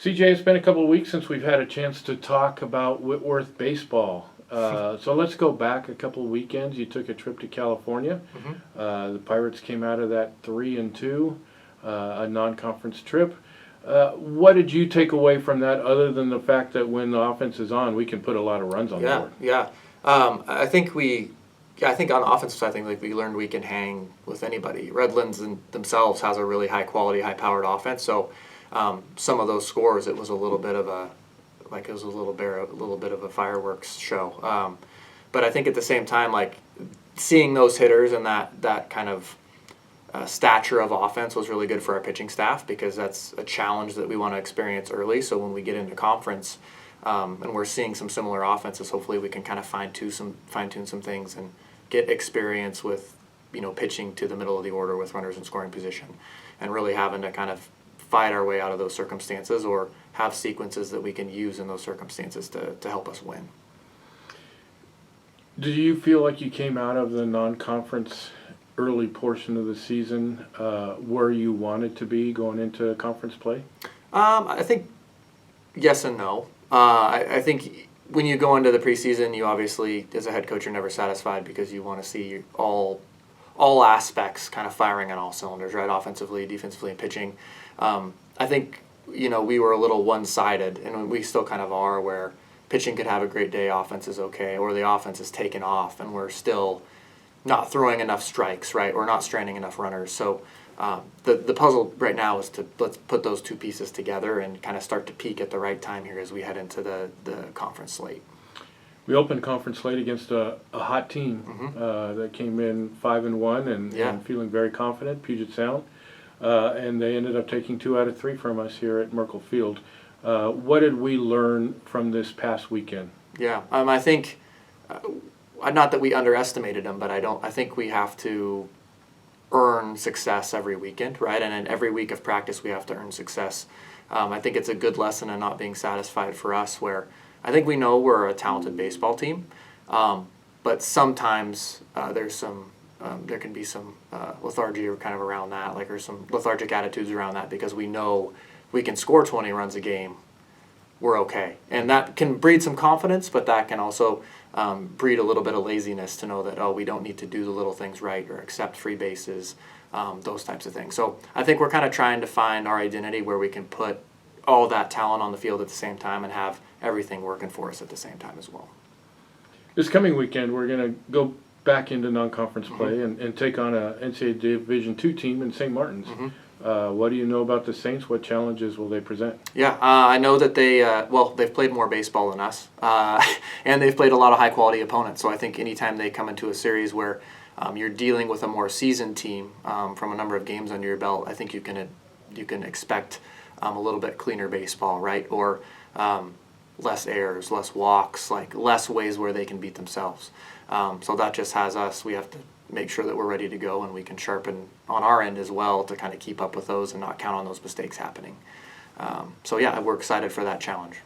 CJ, it's been a couple of weeks since we've had a chance to talk about Whitworth baseball. So let's go back a couple of weekends. You took a trip to California. The Pirates came out of that 3-2, a non-conference trip. What did you take away from that, other than the fact that when the offense is on, we can put a lot of runs on the board? I think on the offensive side, I think we learned we can hang with anybody. Redlands themselves has a really high quality, high powered offense. So some of those scores, it was a little bit of a fireworks show. But I think at the same time, seeing those hitters and that kind of stature of offense was really good for our pitching staff, because that's a challenge that we want to experience early. So when we get into conference and we're seeing some similar offenses, hopefully we can kind of fine tune some things and get experience with pitching to the middle of the order with runners in scoring position, and really having to kind of fight our way out of those circumstances, or have sequences that we can use in those circumstances to help us win. Do you feel like you came out of the non-conference early portion of the season where you wanted to be going into conference play? I think yes and no. I think when you go into the preseason, you obviously, as a head coach, you're never satisfied, because you want to see all aspects kind of firing on all cylinders, right? Offensively, defensively, and pitching. I think we were a little one-sided, and we still kind of are, where pitching could have a great day, offense is okay, or the offense is taken off, and we're still not throwing enough strikes, right, or not stranding enough runners. So the puzzle right now is let's put those two pieces together and kind of start to peak at the right time here as we head into the conference slate. We opened conference slate against a hot team that came in 5-1 and feeling very confident, Puget Sound, and they ended up taking 2 out of 3 from us here at Merkle Field. What did we learn from this past weekend? I think not that we underestimated them, but I think we have to earn success every weekend, right? And in every week of practice, we have to earn success. I think it's a good lesson in not being satisfied for us, where I think we know we're a talented baseball team, but sometimes there can be some lethargy kind of around that, or some lethargic attitudes around that, because we know we can score 20 runs a game, we're okay. And that can breed some confidence, but that can also breed a little bit of laziness to know that, we don't need to do the little things right or accept free bases, those types of things. So I think we're kind of trying to find our identity where we can put all that talent on the field at the same time and have everything working for us at the same time as well. This coming weekend, we're going to go back into non-conference play and take on a NCAA Division II team in St. Martin's. What do you know about the Saints? What challenges will they present? I know that they've played more baseball than us, and they've played a lot of high-quality opponents. So I think anytime they come into a series where you're dealing with a more seasoned team from a number of games under your belt, I think you can expect a little bit cleaner baseball, right? Or less errors, less walks, less ways where they can beat themselves. So that just has us. We have to make sure that we're ready to go, and we can sharpen on our end as well to kind of keep up with those and not count on those mistakes happening. We're excited for that challenge.